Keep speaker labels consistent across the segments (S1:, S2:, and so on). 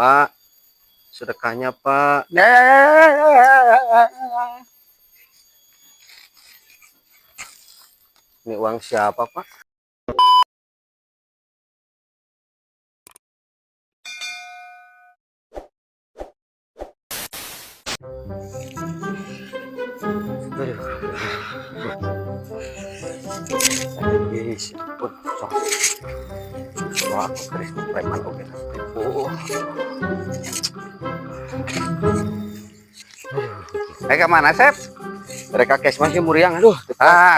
S1: Pak, sedekahnya Pak. Ini uang siapa Pak?
S2: Ke mana, Sep?
S1: Mereka cash masih muriang, aduh.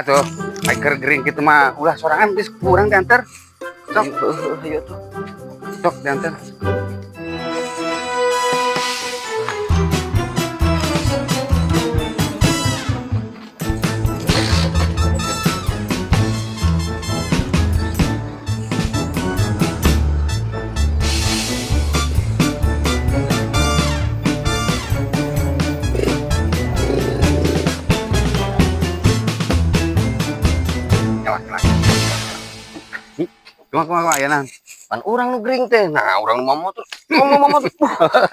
S2: Tuh, maker gering gitu mah ulah sorangan geus kurang diantar. Sok,
S1: Ayo tuh.
S2: sok diantar. Kumaha ya nan?
S1: Pan orang nu gering teh. Nah, orang nu mamot tuh. Ngomong tuh.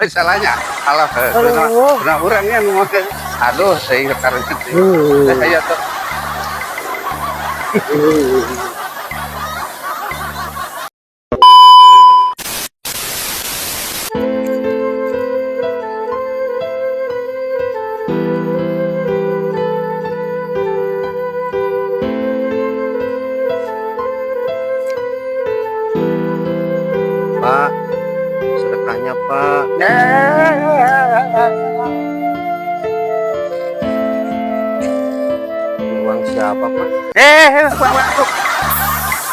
S2: Salahnya. Alah, pernah orangnya nu make. Aduh, saya kareut. Saya tuh.
S1: Pak, sedekahnya Pak. Ini uang siapa Pak?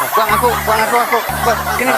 S2: Buang aku. Sini.